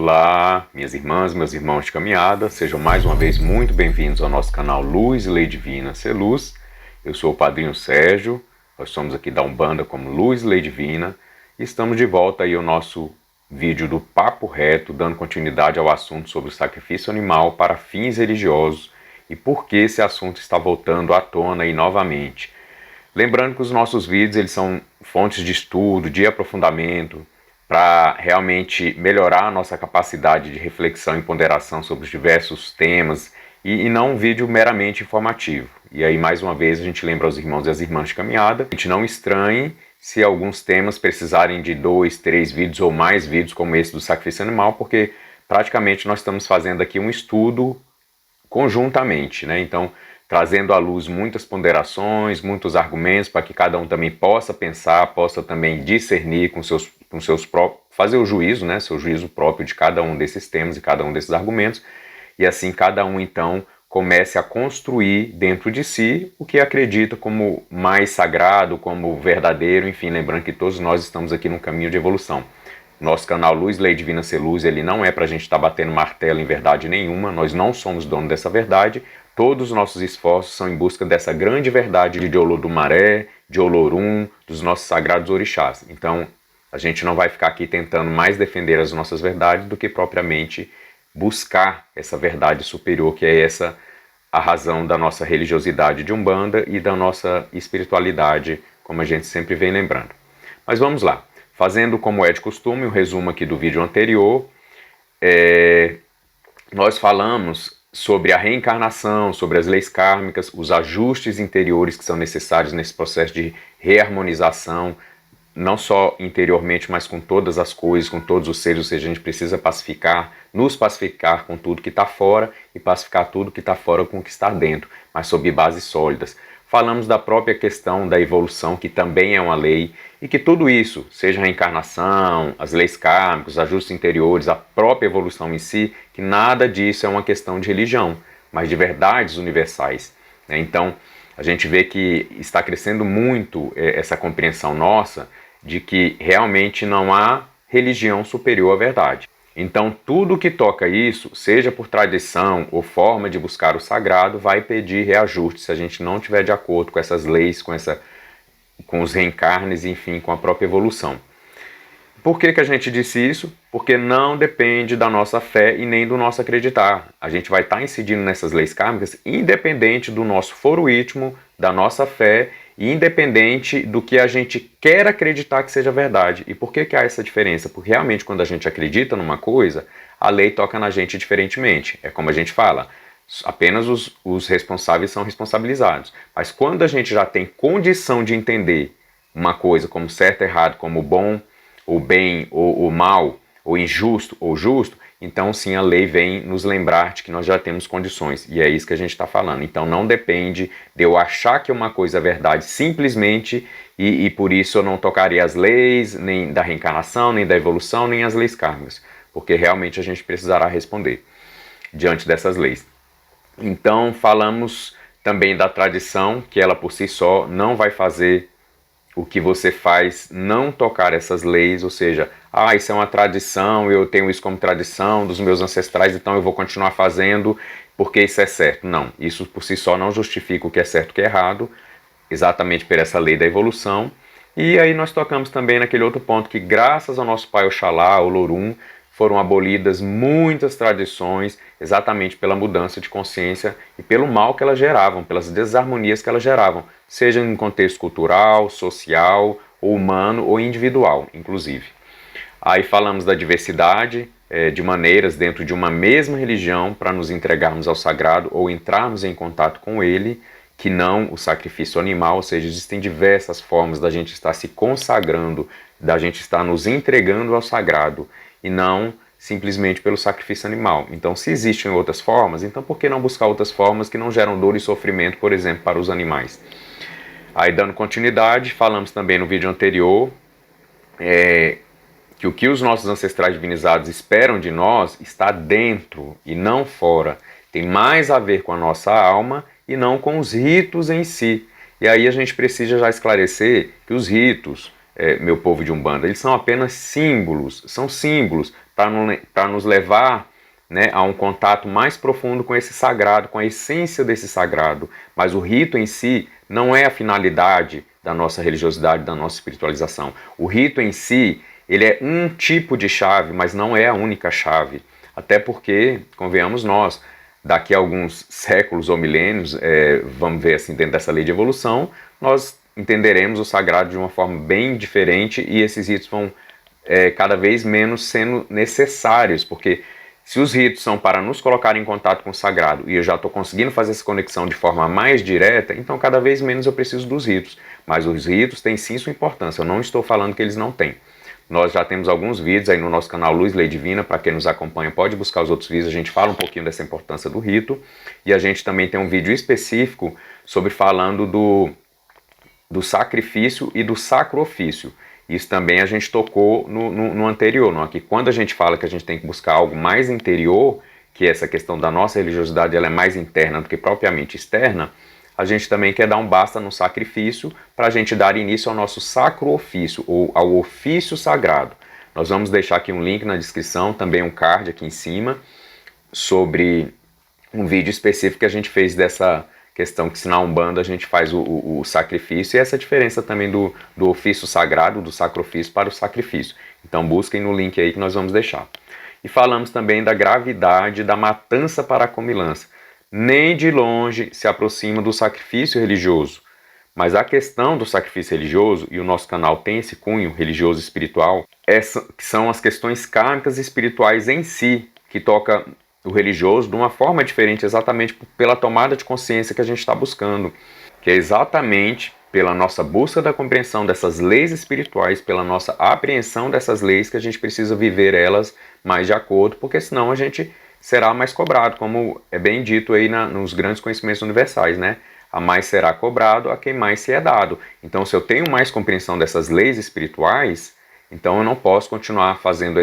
Olá, minhas irmãs, meus irmãos de caminhada, sejam mais uma vez muito bem-vindos ao nosso canal Luz e Lei Divina Ser Luz. Eu sou o Padrinho Sérgio, nós somos aqui da Umbanda como Luz e Lei Divina e estamos de volta aí ao nosso vídeo do Papo Reto, dando continuidade ao assunto sobre o sacrifício animal para fins religiosos e por que esse assunto está voltando à tona aí novamente. Lembrando que os nossos vídeos eles são fontes de estudo, de aprofundamento, para realmente melhorar a nossa capacidade de reflexão e ponderação sobre os diversos temas e não um vídeo meramente informativo. E aí, mais uma vez, a gente lembra aos irmãos e às irmãs de caminhada, a gente não estranhe se alguns temas precisarem de 2, 3 vídeos ou mais vídeos como esse do sacrifício animal, porque praticamente nós estamos fazendo aqui um estudo conjuntamente, né? Então, trazendo à luz muitas ponderações, muitos argumentos para que cada um também possa pensar, possa também discernir com seus próprios, fazer o juízo, né, seu juízo próprio de cada um desses temas e cada um desses argumentos, e assim cada um então comece a construir dentro de si o que acredita como mais sagrado, como verdadeiro, enfim, lembrando que todos nós estamos aqui num caminho de evolução. Nosso canal Luz, Lei Divina Ser Luz, ele não é para a gente estar batendo martelo em verdade nenhuma, nós não somos dono dessa verdade, todos os nossos esforços são em busca dessa grande verdade de Olodumaré, de Olorum, dos nossos sagrados orixás. Então, a gente não vai ficar aqui tentando mais defender as nossas verdades do que propriamente buscar essa verdade superior, que é essa a razão da nossa religiosidade de Umbanda e da nossa espiritualidade, como a gente sempre vem lembrando. Mas vamos lá. Fazendo como é de costume, um resumo aqui do vídeo anterior, nós falamos sobre a reencarnação, sobre as leis kármicas, os ajustes interiores que são necessários nesse processo de reharmonização, não só interiormente, mas com todas as coisas, com todos os seres, ou seja, a gente precisa pacificar, nos pacificar com tudo que está fora e pacificar tudo que está fora com o que está dentro, mas sob bases sólidas. Falamos da própria questão da evolução, que também é uma lei, e que tudo isso, seja a reencarnação, as leis kármicas, os ajustes interiores, a própria evolução em si, que nada disso é uma questão de religião, mas de verdades universais. Então, a gente vê que está crescendo muito essa compreensão nossa de que realmente não há religião superior à verdade. Então, tudo que toca isso, seja por tradição ou forma de buscar o sagrado, vai pedir reajuste se a gente não estiver de acordo com essas leis, com os reencarnes, enfim, com a própria evolução. Por que a gente disse isso? Porque não depende da nossa fé e nem do nosso acreditar. A gente vai estar incidindo nessas leis kármicas independente do nosso foro íntimo, da nossa fé e independente do que a gente quer acreditar que seja verdade. E por que há essa diferença? Porque realmente quando a gente acredita numa coisa, a lei toca na gente diferentemente. É como a gente fala, apenas os responsáveis são responsabilizados. Mas quando a gente já tem condição de entender uma coisa como certo, errado, como bom, o bem ou o mal, ou injusto ou justo, então sim a lei vem nos lembrar de que nós já temos condições, e é isso que a gente está falando. Então não depende de eu achar que uma coisa é verdade simplesmente, e por isso eu não tocaria as leis, nem da reencarnação, nem da evolução, nem as leis kármicas, porque realmente a gente precisará responder diante dessas leis. Então falamos também da tradição, que ela por si só não vai fazer o que você faz não tocar essas leis, ou seja, isso é uma tradição, eu tenho isso como tradição dos meus ancestrais, então eu vou continuar fazendo porque isso é certo. Não, isso por si só não justifica o que é certo e o que é errado, exatamente por essa lei da evolução. E aí nós tocamos também naquele outro ponto que graças ao nosso pai Oxalá, Olorum, foram abolidas muitas tradições exatamente pela mudança de consciência e pelo mal que elas geravam, pelas desarmonias que elas geravam, seja em contexto cultural, social, ou humano ou individual, inclusive. Aí falamos da diversidade de maneiras dentro de uma mesma religião para nos entregarmos ao sagrado ou entrarmos em contato com ele, que não o sacrifício animal, ou seja, existem diversas formas da gente estar se consagrando, da gente estar nos entregando ao sagrado, e não simplesmente pelo sacrifício animal. Então, se existem outras formas, então por que não buscar outras formas que não geram dor e sofrimento, por exemplo, para os animais? Aí, dando continuidade, falamos também no vídeo anterior que o que os nossos ancestrais divinizados esperam de nós está dentro e não fora. Tem mais a ver com a nossa alma e não com os ritos em si. E aí a gente precisa já esclarecer que os ritos, meu povo de Umbanda, eles são apenas símbolos, são símbolos para nos levar, né, a um contato mais profundo com esse sagrado, com a essência desse sagrado. Mas o rito em si não é a finalidade da nossa religiosidade, da nossa espiritualização. O rito em si, ele é um tipo de chave, mas não é a única chave. Até porque, convenhamos nós, daqui a alguns séculos ou milênios, vamos ver assim, dentro dessa lei de evolução, nós entenderemos o sagrado de uma forma bem diferente e esses ritos vão cada vez menos sendo necessários, porque se os ritos são para nos colocar em contato com o sagrado e eu já estou conseguindo fazer essa conexão de forma mais direta, então cada vez menos eu preciso dos ritos. Mas os ritos têm sim sua importância, eu não estou falando que eles não têm. Nós já temos alguns vídeos aí no nosso canal Luz Lei Divina, para quem nos acompanha pode buscar os outros vídeos, a gente fala um pouquinho dessa importância do rito, e a gente também tem um vídeo específico sobre falando do sacrifício e do sacro-ofício. Isso também a gente tocou no anterior, não é? Que quando a gente fala que a gente tem que buscar algo mais interior, que essa questão da nossa religiosidade ela é mais interna do que propriamente externa, a gente também quer dar um basta no sacrifício para a gente dar início ao nosso sacro ofício, ou ao ofício sagrado. Nós vamos deixar aqui um link na descrição, também um card aqui em cima, sobre um vídeo específico que a gente fez dessa questão que se na Umbanda a gente faz o sacrifício, e essa diferença também do ofício sagrado, do sacro-ofício para o sacrifício. Então busquem no link aí que nós vamos deixar. E falamos também da gravidade da matança para a comilança. Nem de longe se aproxima do sacrifício religioso. Mas a questão do sacrifício religioso, e o nosso canal tem esse cunho religioso e espiritual, que são as questões kármicas e espirituais em si, que toca o religioso de uma forma diferente, exatamente pela tomada de consciência que a gente está buscando, que é exatamente pela nossa busca da compreensão dessas leis espirituais, pela nossa apreensão dessas leis, que a gente precisa viver elas mais de acordo, porque senão a gente será mais cobrado, como é bem dito aí nos grandes conhecimentos universais, né? A mais será cobrado a quem mais se é dado. Então, se eu tenho mais compreensão dessas leis espirituais, então eu não posso continuar fazendo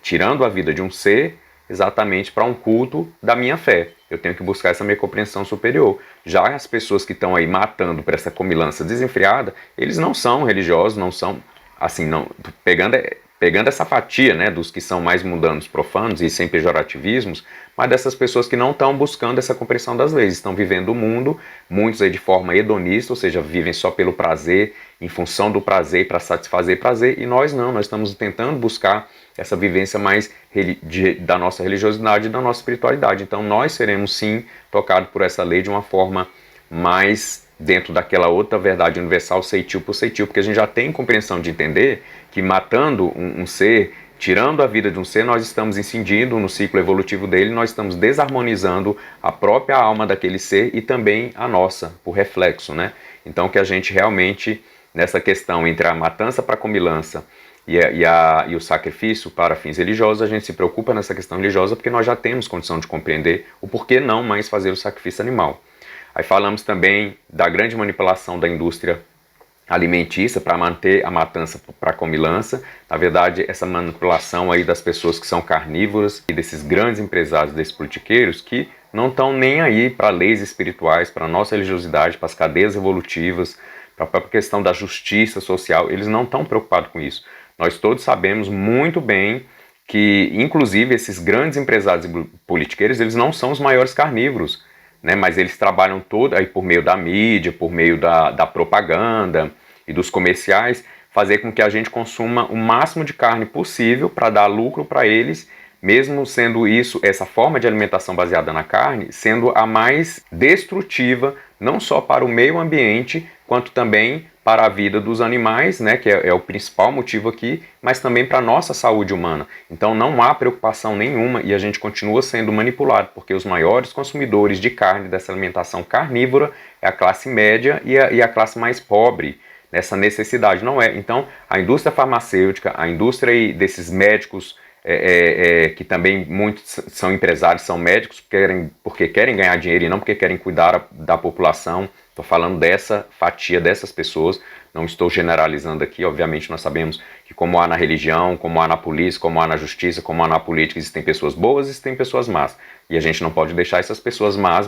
tirando a vida de um ser exatamente para um culto da minha fé. Eu tenho que buscar essa minha compreensão superior. Já as pessoas que estão aí matando por essa comilança desenfreada, eles não são religiosos, não são, assim, não pegando essa fatia, né, dos que são mais mundanos, profanos e sem pejorativismos, mas dessas pessoas que não estão buscando essa compreensão das leis, estão vivendo o mundo, muitos aí de forma hedonista, ou seja, vivem só pelo prazer, em função do prazer, para satisfazer prazer, e nós não, nós estamos tentando buscar essa vivência mais da nossa religiosidade e da nossa espiritualidade. Então nós seremos sim tocados por essa lei de uma forma mais dentro daquela outra verdade universal, ceitil por ceitil, porque a gente já tem compreensão de entender que matando um ser, tirando a vida de um ser, nós estamos incidindo no ciclo evolutivo dele, nós estamos desarmonizando a própria alma daquele ser e também a nossa, por reflexo, né? Então que a gente realmente, nessa questão entre a matança para a comilança e o sacrifício para fins religiosos, a gente se preocupa nessa questão religiosa porque nós já temos condição de compreender o porquê não mais fazer o sacrifício animal. Aí falamos também da grande manipulação da indústria alimentícia para manter a matança para a comilança. Na verdade, essa manipulação aí das pessoas que são carnívoras e desses grandes empresários, desses politiqueiros que não estão nem aí para leis espirituais, para a nossa religiosidade, para as cadeias evolutivas, para a própria questão da justiça social, eles não estão preocupados com isso. Nós todos sabemos muito bem que, inclusive, esses grandes empresários e politiqueiros, eles não são os maiores carnívoros, né? Mas eles trabalham todo aí por meio da mídia, por meio da propaganda e dos comerciais, fazer com que a gente consuma o máximo de carne possível para dar lucro para eles, mesmo sendo isso, essa forma de alimentação baseada na carne, sendo a mais destrutiva, não só para o meio ambiente, quanto também para a vida dos animais, né, que é o principal motivo aqui, mas também para a nossa saúde humana. Então não há preocupação nenhuma e a gente continua sendo manipulado, porque os maiores consumidores de carne, dessa alimentação carnívora, é a classe média e a classe mais pobre, nessa necessidade. Não é. Então a indústria farmacêutica, a indústria desses médicos, que também muitos são empresários, são médicos, porque querem ganhar dinheiro e não porque querem cuidar da população. Estou falando dessa fatia, dessas pessoas, não estou generalizando aqui, obviamente nós sabemos que como há na religião, como há na polícia, como há na justiça, como há na política, existem pessoas boas e existem pessoas más. E a gente não pode deixar essas pessoas más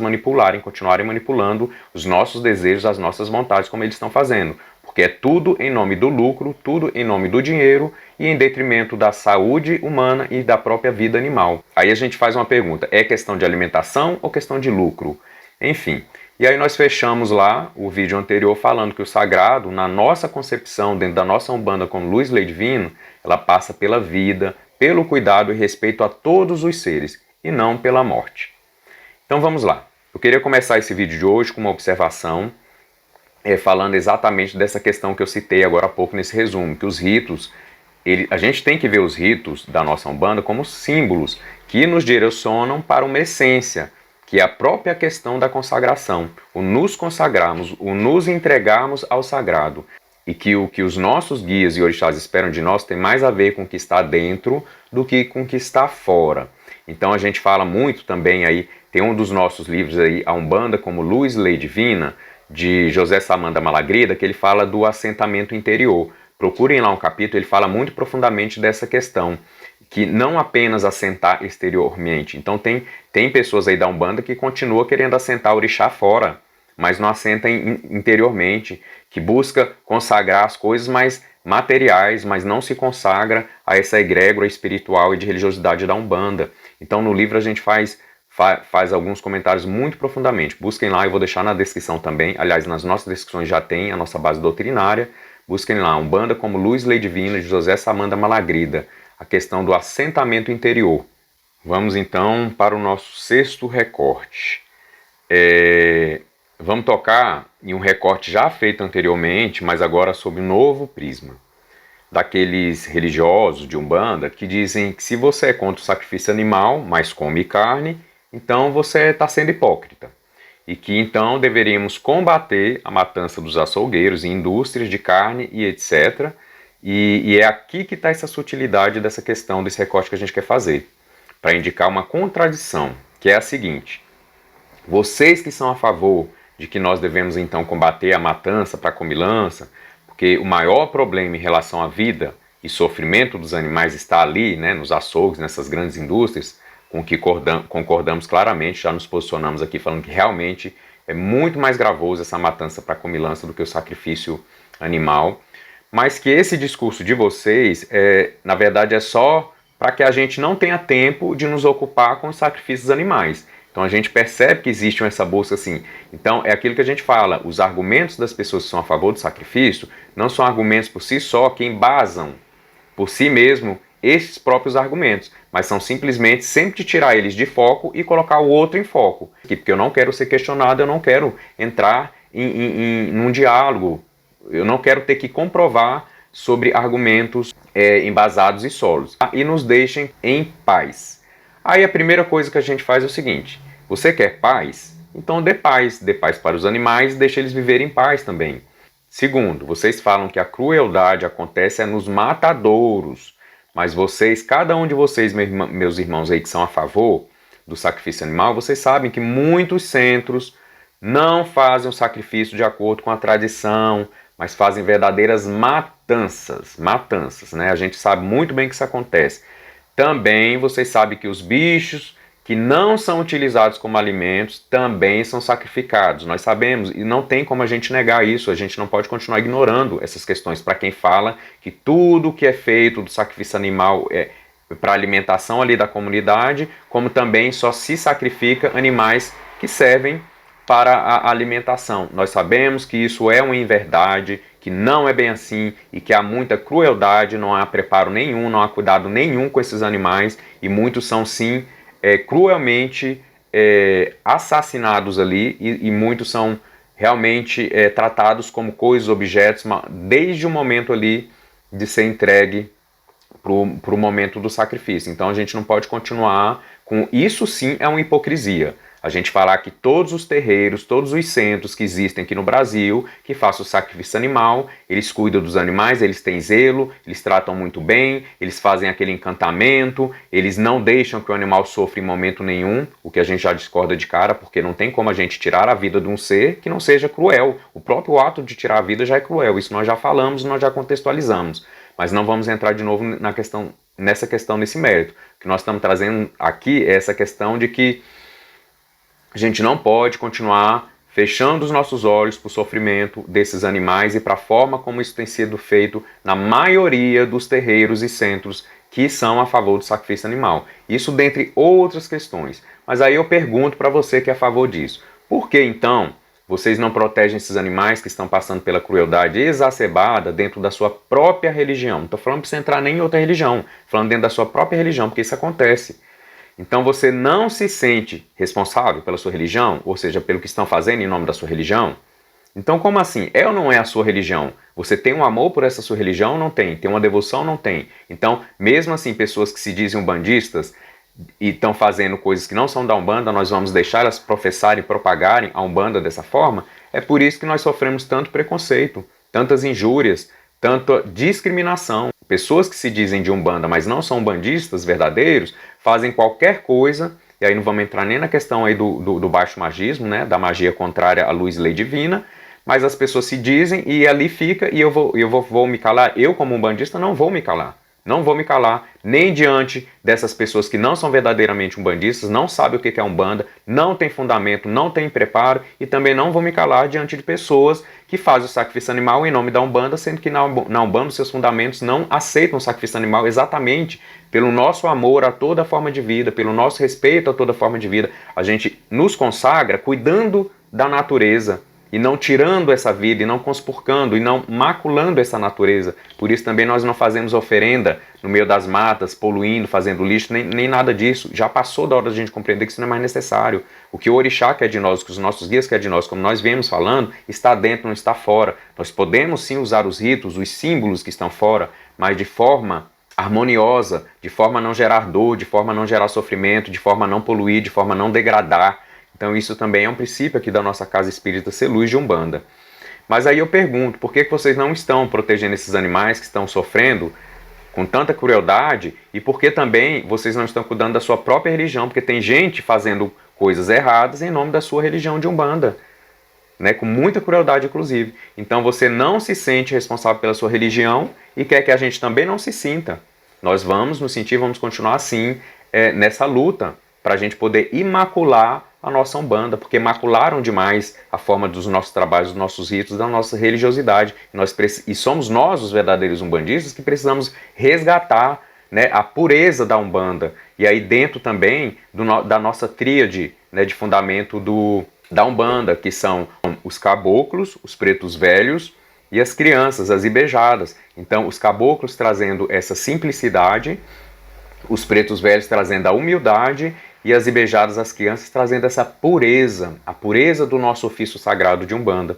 continuarem manipulando os nossos desejos, as nossas vontades, como eles estão fazendo. porque é tudo em nome do lucro, tudo em nome do dinheiro e em detrimento da saúde humana e da própria vida animal. Aí a gente faz uma pergunta, é questão de alimentação ou questão de lucro? Enfim, e aí nós fechamos lá o vídeo anterior falando que o sagrado, na nossa concepção, dentro da nossa Umbanda como luz, lei divina, ela passa pela vida, pelo cuidado e respeito a todos os seres, e não pela morte. Então vamos lá. Eu queria começar esse vídeo de hoje com uma observação, falando exatamente dessa questão que eu citei agora há pouco nesse resumo, que os ritos, a gente tem que ver os ritos da nossa Umbanda como símbolos que nos direcionam para uma essência, que é a própria questão da consagração, o nos consagrarmos, o nos entregarmos ao sagrado. E que o que os nossos guias e orixás esperam de nós tem mais a ver com o que está dentro do que com o que está fora. Então a gente fala muito também aí, tem um dos nossos livros aí, a Umbanda como Luz, Lei Divina, de José Samanda Malagrida, que ele fala do assentamento interior. Procurem lá um capítulo, ele fala muito profundamente dessa questão, que não apenas assentar exteriormente. Então tem pessoas aí da Umbanda que continuam querendo assentar o orixá fora, mas não assenta interiormente, que busca consagrar as coisas mais materiais, mas não se consagra a essa egrégora espiritual e de religiosidade da Umbanda. Então no livro a gente faz alguns comentários muito profundamente. Busquem lá, eu vou deixar na descrição também. Aliás, nas nossas descrições já tem a nossa base doutrinária. Busquem lá, Umbanda como Luz, Lei Divina, de José Samanda Malagrida. A questão do assentamento interior. Vamos então para o nosso sexto recorte. Vamos tocar em um recorte já feito anteriormente, mas agora sob um novo prisma. Daqueles religiosos de Umbanda que dizem que se você é contra o sacrifício animal, mas come carne, então você está sendo hipócrita. E que então deveríamos combater a matança dos açougueiros e indústrias de carne e etc. E é aqui que está essa sutilidade dessa questão, desse recorte que a gente quer fazer, para indicar uma contradição, que é a seguinte: vocês que são a favor de que nós devemos então combater a matança para a comilança, porque o maior problema em relação à vida e sofrimento dos animais está ali, né, nos açougues, nessas grandes indústrias, com que concordamos claramente, já nos posicionamos aqui falando que realmente é muito mais gravoso essa matança para a comilança do que o sacrifício animal, mas que esse discurso de vocês, na verdade, é só para que a gente não tenha tempo de nos ocupar com os sacrifícios animais. Então a gente percebe que existe essa busca assim. Então é aquilo que a gente fala, os argumentos das pessoas que são a favor do sacrifício não são argumentos por si só que embasam por si mesmo esses próprios argumentos, mas são simplesmente sempre tirar eles de foco e colocar o outro em foco. Porque eu não quero ser questionado, eu não quero entrar num diálogo, eu não quero ter que comprovar sobre argumentos embasados e sólidos. E nos deixem em paz. Aí a primeira coisa que a gente faz é o seguinte: você quer paz? Então dê paz para os animais, deixe eles viverem em paz também. Segundo, vocês falam que a crueldade acontece nos matadouros, mas vocês, cada um de vocês, meus irmãos aí que são a favor do sacrifício animal, vocês sabem que muitos centros não fazem o sacrifício de acordo com a tradição, mas fazem verdadeiras matanças, né? A gente sabe muito bem que isso acontece. Também vocês sabem que os bichos que não são utilizados como alimentos também são sacrificados. Nós sabemos e não tem como a gente negar isso. A gente não pode continuar ignorando essas questões para quem fala que tudo que é feito do sacrifício animal é para alimentação ali da comunidade, como também só se sacrifica animais que servem para a alimentação. Nós sabemos que isso é uma inverdade, que não é bem assim e que há muita crueldade, não há preparo nenhum, não há cuidado nenhum com esses animais e muitos são sim cruelmente assassinados ali e muitos são realmente tratados como coisas, objetos, desde o momento ali de ser entregue para o momento do sacrifício. Então a gente não pode continuar com isso, sim é uma hipocrisia. A gente falar que todos os terreiros, todos os centros que existem aqui no Brasil, que façam o sacrifício animal, eles cuidam dos animais, eles têm zelo, eles tratam muito bem, eles fazem aquele encantamento, eles não deixam que o animal sofra em momento nenhum, o que a gente já discorda de cara, porque não tem como a gente tirar a vida de um ser que não seja cruel. O próprio ato de tirar a vida já é cruel, isso nós já falamos, nós já contextualizamos. Mas não vamos entrar de novo nessa questão, nesse mérito. O que nós estamos trazendo aqui é essa questão de que a gente não pode continuar fechando os nossos olhos para o sofrimento desses animais e para a forma como isso tem sido feito na maioria dos terreiros e centros que são a favor do sacrifício animal. Isso dentre outras questões. Mas aí eu pergunto para você que é a favor disso. Por que então vocês não protegem esses animais que estão passando pela crueldade exacerbada dentro da sua própria religião? Não estou falando para você entrar nem em outra religião, falando dentro da sua própria religião, porque isso acontece. Então você não se sente responsável pela sua religião, ou seja, pelo que estão fazendo em nome da sua religião? Então como assim? É ou não é a sua religião? Você tem um amor por essa sua religião ou não tem? Tem uma devoção ou não tem? Então, mesmo assim, pessoas que se dizem umbandistas e estão fazendo coisas que não são da Umbanda, nós vamos deixar elas professarem e propagarem a Umbanda dessa forma? É por isso que nós sofremos tanto preconceito, tantas injúrias, tanta discriminação. Pessoas que se dizem de Umbanda, mas não são umbandistas verdadeiros, fazem qualquer coisa, e aí não vamos entrar nem na questão aí do baixo magismo, né, da magia contrária à luz e lei divina, mas as pessoas se dizem e ali fica, e eu vou me calar. Eu, como umbandista, não vou me calar. Não vou me calar, nem diante dessas pessoas que não são verdadeiramente umbandistas, não sabem o que é Umbanda, não tem fundamento, não tem preparo, e também não vou me calar diante de pessoas que fazem o sacrifício animal em nome da Umbanda, sendo que na Umbanda os seus fundamentos não aceitam o sacrifício animal exatamente pelo nosso amor a toda forma de vida, pelo nosso respeito a toda forma de vida. A gente nos consagra cuidando da natureza, e não tirando essa vida, e não conspurcando, e não maculando essa natureza. Por isso também nós não fazemos oferenda no meio das matas, poluindo, fazendo lixo, nem nada disso. Já passou da hora da gente compreender que isso não é mais necessário. O que o orixá quer de nós, o que os nossos guias querem de nós, como nós viemos falando, está dentro, não está fora. Nós podemos sim usar os ritos, os símbolos que estão fora, mas de forma harmoniosa, de forma a não gerar dor, de forma a não gerar sofrimento, de forma a não poluir, de forma a não degradar. Então isso também é um princípio aqui da nossa Casa Espírita Ser Luz de Umbanda. Mas aí eu pergunto, por que vocês não estão protegendo esses animais que estão sofrendo com tanta crueldade, e por que também vocês não estão cuidando da sua própria religião? Porque tem gente fazendo coisas erradas em nome da sua religião de Umbanda, né, com muita crueldade inclusive. Então você não se sente responsável pela sua religião e quer que a gente também não se sinta. Nós vamos nos sentir, vamos continuar assim, nessa luta, para a gente poder imacular a nossa Umbanda, porque macularam demais a forma dos nossos trabalhos, dos nossos ritos, da nossa religiosidade. E somos nós, os verdadeiros umbandistas, que precisamos resgatar, né, a pureza da Umbanda. E aí dentro também da nossa tríade, né, de fundamento da Umbanda, que são os caboclos, os pretos velhos e as crianças, as ibejadas. Então os caboclos trazendo essa simplicidade, os pretos velhos trazendo a humildade, e as ibejadas, as crianças, trazendo essa pureza, a pureza do nosso ofício sagrado de Umbanda.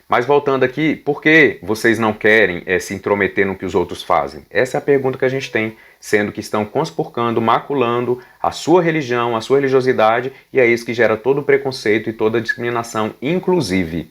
Mas voltando aqui, por que vocês não querem se intrometer no que os outros fazem? Essa é a pergunta que a gente tem, sendo que estão conspurcando, maculando a sua religião, a sua religiosidade, e é isso que gera todo o preconceito e toda a discriminação, inclusive.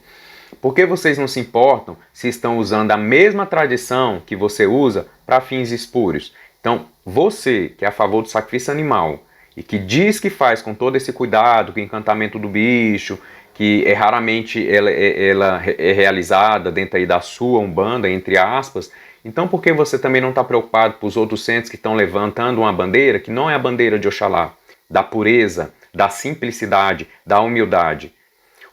Por que vocês não se importam se estão usando a mesma tradição que você usa para fins espúrios? Então, você que é a favor do sacrifício animal, e que diz que faz com todo esse cuidado, com o encantamento do bicho, que raramente ela é realizada dentro aí da sua Umbanda, entre aspas, então por que você também não está preocupado com os outros centros que estão levantando uma bandeira que não é a bandeira de Oxalá, da pureza, da simplicidade, da humildade?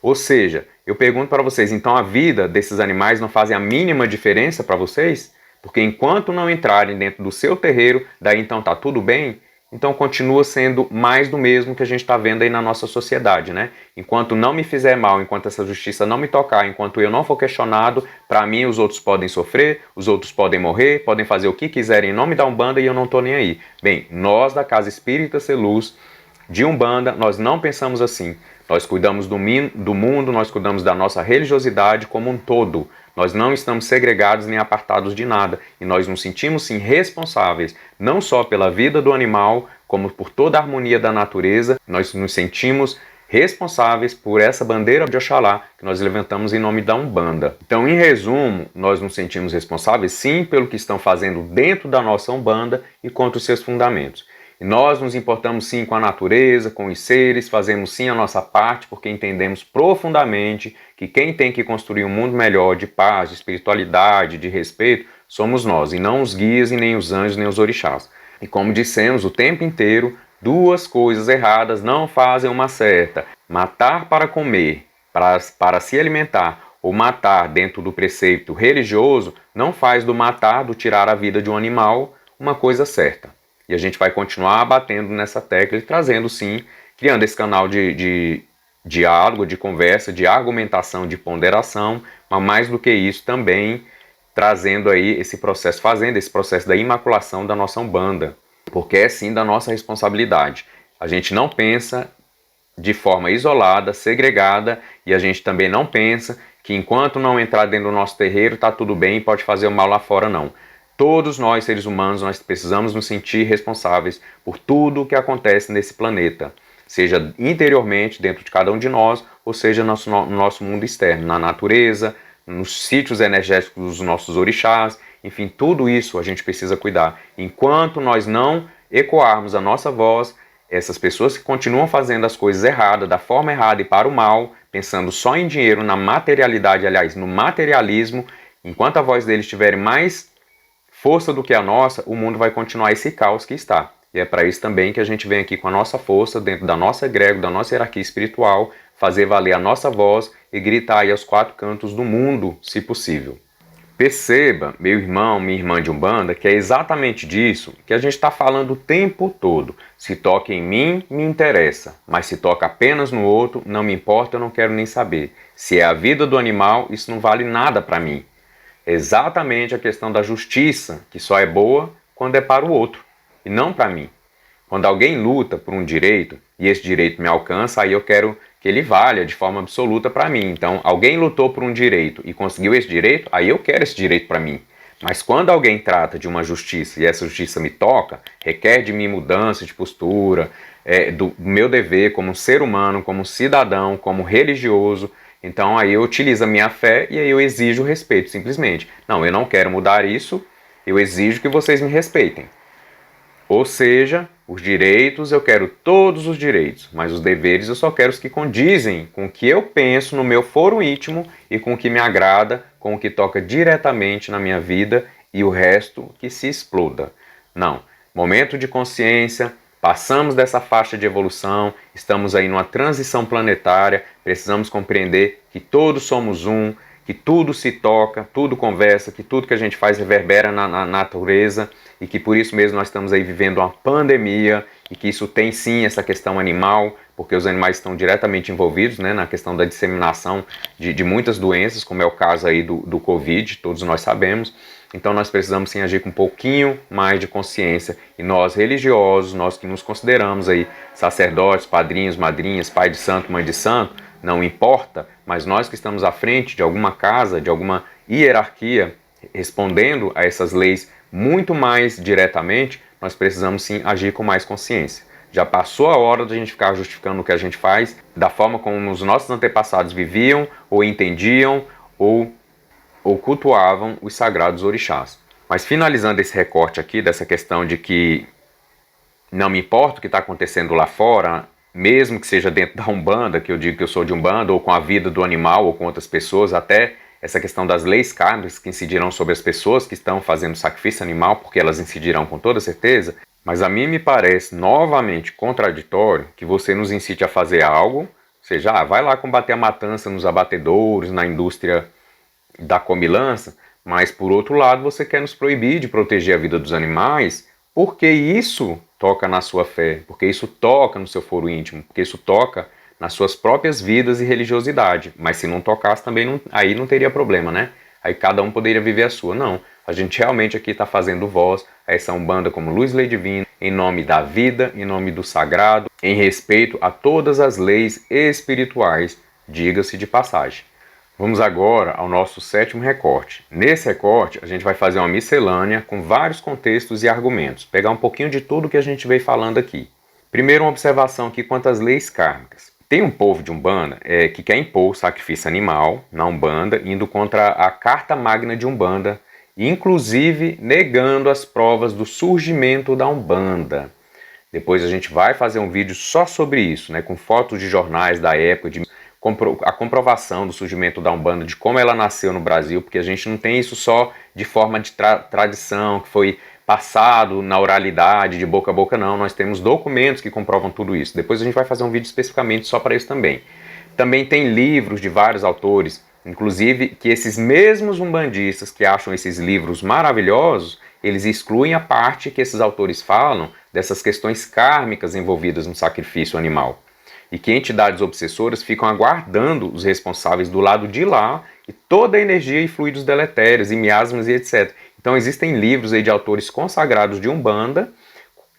Ou seja, eu pergunto para vocês, então a vida desses animais não faz a mínima diferença para vocês? Porque enquanto não entrarem dentro do seu terreiro, daí então tá tudo bem? Então continua sendo mais do mesmo que a gente está vendo aí na nossa sociedade, né? Enquanto não me fizer mal, enquanto essa justiça não me tocar, enquanto eu não for questionado, para mim os outros podem sofrer, os outros podem morrer, podem fazer o que quiserem em nome da Umbanda e eu não estou nem aí. Bem, nós da Casa Espírita Ser Luz de Umbanda, nós não pensamos assim. Nós cuidamos do mundo, nós cuidamos da nossa religiosidade como um todo. Nós não estamos segregados nem apartados de nada. E nós nos sentimos, sim, responsáveis, não só pela vida do animal, como por toda a harmonia da natureza. Nós nos sentimos responsáveis por essa bandeira de Oxalá que nós levantamos em nome da Umbanda. Então, em resumo, nós nos sentimos responsáveis, sim, pelo que estão fazendo dentro da nossa Umbanda e contra os seus fundamentos. E nós nos importamos sim com a natureza, com os seres, fazemos sim a nossa parte, porque entendemos profundamente que quem tem que construir um mundo melhor de paz, de espiritualidade, de respeito, somos nós, e não os guias, e nem os anjos, nem os orixás. E como dissemos o tempo inteiro, duas coisas erradas não fazem uma certa: matar para comer, para se alimentar ou matar dentro do preceito religioso, não faz do matar, do tirar a vida de um animal, uma coisa certa. E a gente vai continuar batendo nessa tecla e trazendo sim, criando esse canal de diálogo, de conversa, de argumentação, de ponderação, mas mais do que isso também trazendo aí esse processo, fazendo esse processo da imaculação da nossa Umbanda, porque é sim da nossa responsabilidade. A gente não pensa de forma isolada, segregada, e a gente também não pensa que enquanto não entrar dentro do nosso terreiro está tudo bem e pode fazer o mal lá fora, não. Todos nós, seres humanos, nós precisamos nos sentir responsáveis por tudo o que acontece nesse planeta, seja interiormente, dentro de cada um de nós, ou seja no nosso mundo externo, na natureza, nos sítios energéticos dos nossos orixás, enfim, tudo isso a gente precisa cuidar. Enquanto nós não ecoarmos a nossa voz, essas pessoas que continuam fazendo as coisas erradas, da forma errada e para o mal, pensando só em dinheiro, na materialidade, aliás, no materialismo, enquanto a voz deles tiver mais força do que a nossa, o mundo vai continuar esse caos que está. E é para isso também que a gente vem aqui com a nossa força, dentro da nossa egrégora, da nossa hierarquia espiritual, fazer valer a nossa voz e gritar aí aos quatro cantos do mundo, se possível. Perceba, meu irmão, minha irmã de Umbanda, que é exatamente disso que a gente está falando o tempo todo. Se toca em mim, me interessa, mas se toca apenas no outro, não me importa, eu não quero nem saber. Se é a vida do animal, isso não vale nada para mim. É exatamente a questão da justiça, que só é boa quando é para o outro, e não para mim. Quando alguém luta por um direito, e esse direito me alcança, aí eu quero que ele valha de forma absoluta para mim. Então, alguém lutou por um direito e conseguiu esse direito, aí eu quero esse direito para mim. Mas quando alguém trata de uma justiça e essa justiça me toca, requer de mim mudança de postura, do meu dever como ser humano, como cidadão, como religioso, então aí eu utilizo a minha fé e aí eu exijo respeito, simplesmente. Não, eu não quero mudar isso, eu exijo que vocês me respeitem. Ou seja, os direitos, eu quero todos os direitos, mas os deveres eu só quero os que condizem com o que eu penso no meu foro íntimo e com o que me agrada, com o que toca diretamente na minha vida e o resto que se exploda. Não, momento de consciência, passamos dessa faixa de evolução, estamos aí numa transição planetária, precisamos compreender que todos somos um, que tudo se toca, tudo conversa, que tudo que a gente faz reverbera na natureza e que por isso mesmo nós estamos aí vivendo uma pandemia e que isso tem sim essa questão animal, porque os animais estão diretamente envolvidos, né, na questão da disseminação de muitas doenças, como é o caso aí do Covid, todos nós sabemos. Então nós precisamos sim agir com um pouquinho mais de consciência e nós religiosos, nós que nos consideramos aí sacerdotes, padrinhos, madrinhas, pai de santo, mãe de santo, não importa, mas nós que estamos à frente de alguma casa, de alguma hierarquia, respondendo a essas leis muito mais diretamente, nós precisamos sim agir com mais consciência. Já passou a hora de a gente ficar justificando o que a gente faz da forma como os nossos antepassados viviam, ou entendiam, ou cultuavam os sagrados orixás. Mas finalizando esse recorte aqui, dessa questão de que não me importa o que está acontecendo lá fora, mesmo que seja dentro da Umbanda, que eu digo que eu sou de Umbanda, ou com a vida do animal, ou com outras pessoas, até essa questão das leis kármicas que incidirão sobre as pessoas que estão fazendo sacrifício animal, porque elas incidirão com toda certeza, mas a mim me parece novamente contraditório que você nos incite a fazer algo, ou seja, vai lá combater a matança nos abatedouros, na indústria da comilança, mas por outro lado você quer nos proibir de proteger a vida dos animais, porque isso toca na sua fé, porque isso toca no seu foro íntimo, porque isso toca nas suas próprias vidas e religiosidade. Mas se não tocasse também, aí não teria problema, né? Aí cada um poderia viver a sua. Não, a gente realmente aqui está fazendo voz a essa Umbanda como luz, lei divina, em nome da vida, em nome do sagrado, em respeito a todas as leis espirituais, diga-se de passagem. Vamos agora ao nosso sétimo recorte. Nesse recorte, a gente vai fazer uma miscelânea com vários contextos e argumentos, pegar um pouquinho de tudo que a gente veio falando aqui. Primeiro, uma observação aqui quanto às leis kármicas. Tem um povo de Umbanda que quer impor o sacrifício animal na Umbanda, indo contra a Carta Magna de Umbanda, inclusive negando as provas do surgimento da Umbanda. Depois a gente vai fazer um vídeo só sobre isso, né, com fotos de jornais da época, de a comprovação do surgimento da Umbanda, de como ela nasceu no Brasil, porque a gente não tem isso só de forma de tradição, que foi passado na oralidade, de boca a boca, não. Nós temos documentos que comprovam tudo isso. Depois a gente vai fazer um vídeo especificamente só para isso também. Também tem livros de vários autores, inclusive que esses mesmos umbandistas que acham esses livros maravilhosos, eles excluem a parte que esses autores falam dessas questões kármicas envolvidas no sacrifício animal. E que entidades obsessoras ficam aguardando os responsáveis do lado de lá e toda a energia e fluidos deletérios, e miasmas e etc. Então existem livros aí de autores consagrados de Umbanda,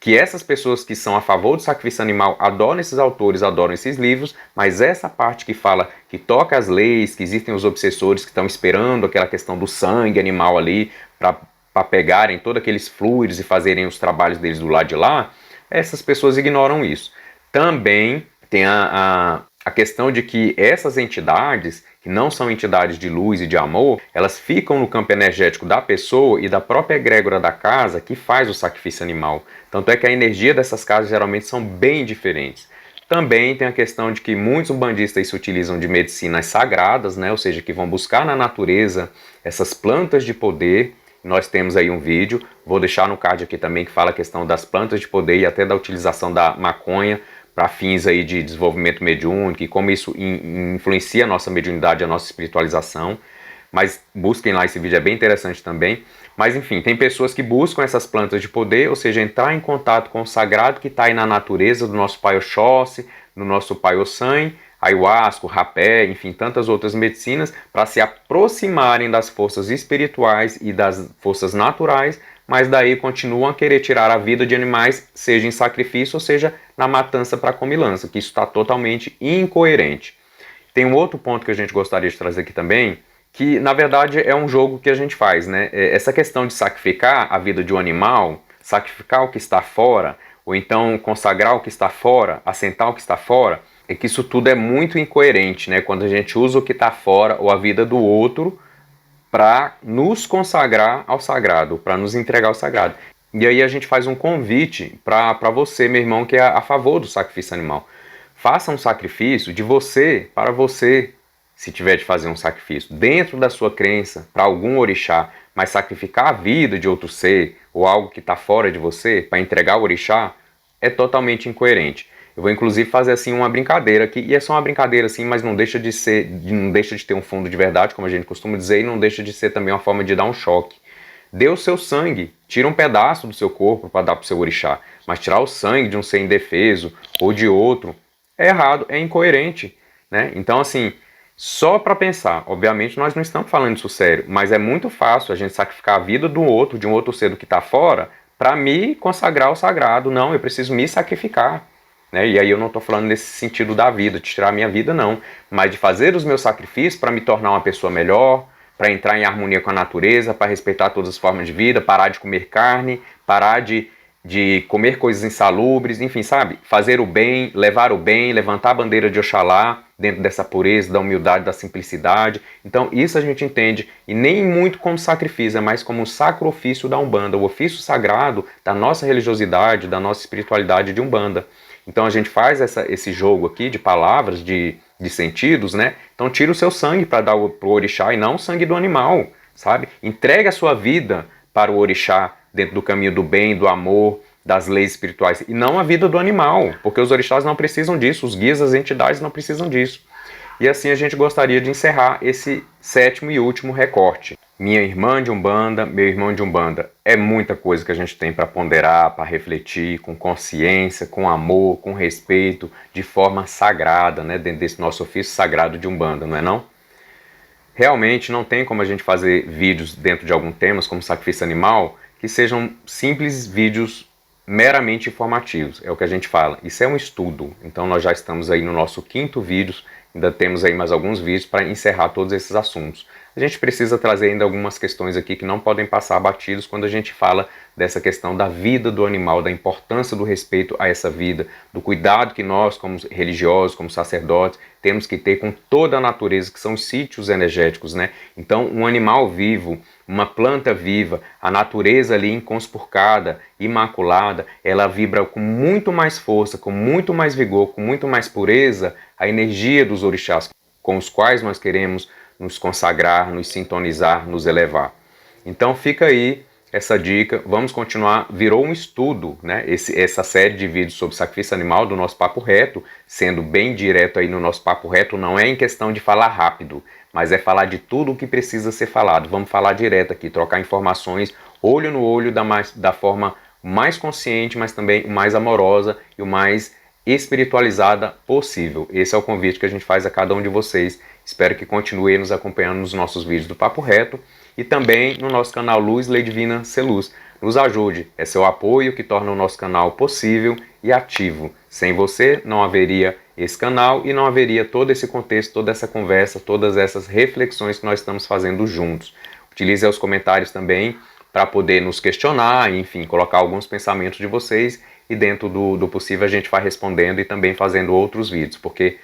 que essas pessoas que são a favor do sacrifício animal adoram esses autores, adoram esses livros, mas essa parte que fala, que toca as leis, que existem os obsessores que estão esperando aquela questão do sangue animal ali para pegarem todos aqueles fluidos e fazerem os trabalhos deles do lado de lá, essas pessoas ignoram isso. Também tem a questão de que essas entidades, que não são entidades de luz e de amor, elas ficam no campo energético da pessoa e da própria egrégora da casa que faz o sacrifício animal. Tanto é que a energia dessas casas geralmente são bem diferentes. Também tem a questão de que muitos umbandistas se utilizam de medicinas sagradas, né? Ou seja, que vão buscar na natureza essas plantas de poder. Nós temos aí um vídeo, vou deixar no card aqui também, que fala a questão das plantas de poder e até da utilização da maconha para fins aí de desenvolvimento mediúnico e como isso influencia a nossa mediunidade, a nossa espiritualização. Mas busquem lá, esse vídeo é bem interessante também. Mas enfim, tem pessoas que buscam essas plantas de poder, ou seja, entrar em contato com o sagrado que está aí na natureza do nosso pai Oxóssi, do nosso pai Ossan, ayahuasca, rapé, enfim, tantas outras medicinas, para se aproximarem das forças espirituais e das forças naturais, mas daí continuam a querer tirar a vida de animais, seja em sacrifício ou seja na matança para comilança, que isso está totalmente incoerente. Tem um outro ponto que a gente gostaria de trazer aqui também, que na verdade é um jogo que a gente faz, né? Essa questão de sacrificar a vida de um animal, sacrificar o que está fora, ou então consagrar o que está fora, assentar o que está fora, é que isso tudo é muito incoerente, né? Quando a gente usa o que está fora ou a vida do outro para nos consagrar ao sagrado, para nos entregar ao sagrado. E aí a gente faz um convite para você, meu irmão, que é a favor do sacrifício animal. Faça um sacrifício de você para você, se tiver de fazer um sacrifício dentro da sua crença para algum orixá, mas sacrificar a vida de outro ser ou algo que está fora de você para entregar ao orixá é totalmente incoerente. Eu vou inclusive fazer assim uma brincadeira aqui, e é só uma brincadeira assim, mas não deixa de ser, não deixa de ter um fundo de verdade, como a gente costuma dizer, e não deixa de ser também uma forma de dar um choque. Dê o seu sangue, tira um pedaço do seu corpo para dar para o seu orixá, mas tirar o sangue de um ser indefeso ou de outro é errado, é incoerente, né? Então assim, só para pensar, obviamente nós não estamos falando isso sério, mas é muito fácil a gente sacrificar a vida do outro, de um outro ser do que está fora, para me consagrar ao sagrado. Não, eu preciso me sacrificar. Né? E aí eu não estou falando nesse sentido da vida, de tirar a minha vida não, mas de fazer os meus sacrifícios para me tornar uma pessoa melhor, para entrar em harmonia com a natureza, para respeitar todas as formas de vida, parar de comer carne, parar de comer coisas insalubres, enfim, sabe? Fazer o bem, levantar a bandeira de Oxalá dentro dessa pureza, da humildade, da simplicidade. Então isso a gente entende, e nem muito como sacrifício, é mais como um sacro-ofício da Umbanda, o ofício sagrado da nossa religiosidade, da nossa espiritualidade de Umbanda. Então a gente faz esse jogo aqui de palavras, de sentidos, né? Então tira o seu sangue para dar pro orixá e não o sangue do animal, sabe? Entrega a sua vida para o orixá dentro do caminho do bem, do amor, das leis espirituais, e não a vida do animal, porque os orixás não precisam disso, os guias, as entidades não precisam disso. E assim a gente gostaria de encerrar esse 7º e último recorte. Minha irmã de Umbanda, meu irmão de Umbanda, é muita coisa que a gente tem para ponderar, para refletir, com consciência, com amor, com respeito, de forma sagrada, né, dentro desse nosso ofício sagrado de Umbanda, não é não? Realmente não tem como a gente fazer vídeos dentro de alguns temas, como sacrifício animal, que sejam simples vídeos meramente informativos, é o que a gente fala. Isso é um estudo, então nós já estamos aí no nosso 5º vídeo, ainda temos aí mais alguns vídeos para encerrar todos esses assuntos. A gente precisa trazer ainda algumas questões aqui que não podem passar batidos quando a gente fala dessa questão da vida do animal, da importância do respeito a essa vida, do cuidado que nós, como religiosos, como sacerdotes, temos que ter com toda a natureza, que são os sítios energéticos, né? Então, um animal vivo, uma planta viva, a natureza ali inconspurcada, imaculada, ela vibra com muito mais força, com muito mais vigor, com muito mais pureza, a energia dos orixás com os quais nós queremos nos consagrar, nos sintonizar, nos elevar. Então fica aí essa dica, vamos continuar, virou um estudo, né? Essa série de vídeos sobre sacrifício animal do nosso Papo Reto, sendo bem direto aí no nosso Papo Reto, não é em questão de falar rápido, mas é falar de tudo o que precisa ser falado. Vamos falar direto aqui, trocar informações, olho no olho, da forma mais consciente, mas também o mais amorosa e o mais espiritualizada possível. Esse é o convite que a gente faz a cada um de vocês. Espero que continue nos acompanhando nos nossos vídeos do Papo Reto e também no nosso canal Luz Lei Divina Ser Luz. Nos ajude, é seu apoio que torna o nosso canal possível e ativo. Sem você não haveria esse canal e não haveria todo esse contexto, toda essa conversa, todas essas reflexões que nós estamos fazendo juntos. Utilize os comentários também para poder nos questionar, enfim, colocar alguns pensamentos de vocês e dentro do possível a gente vai respondendo e também fazendo outros vídeos, porque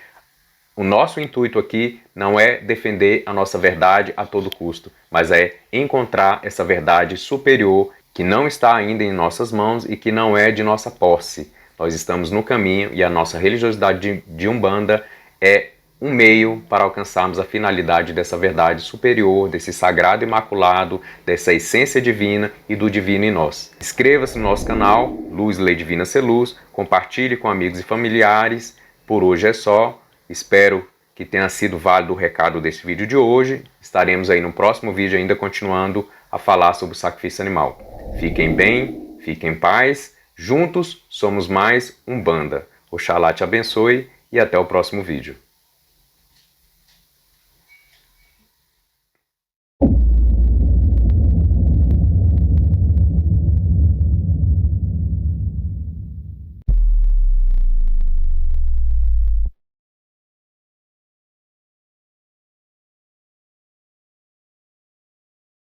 o nosso intuito aqui não é defender a nossa verdade a todo custo, mas é encontrar essa verdade superior que não está ainda em nossas mãos e que não é de nossa posse. Nós estamos no caminho e a nossa religiosidade de Umbanda é um meio para alcançarmos a finalidade dessa verdade superior, desse sagrado imaculado, dessa essência divina e do divino em nós. Inscreva-se no nosso canal, Luz Lei Divina Ser Luz, compartilhe com amigos e familiares. Por hoje é só. Espero que tenha sido válido o recado desse vídeo de hoje. Estaremos aí no próximo vídeo ainda continuando a falar sobre o sacrifício animal. Fiquem bem, fiquem em paz. Juntos somos mais Umbanda. Oxalá te abençoe e até o próximo vídeo.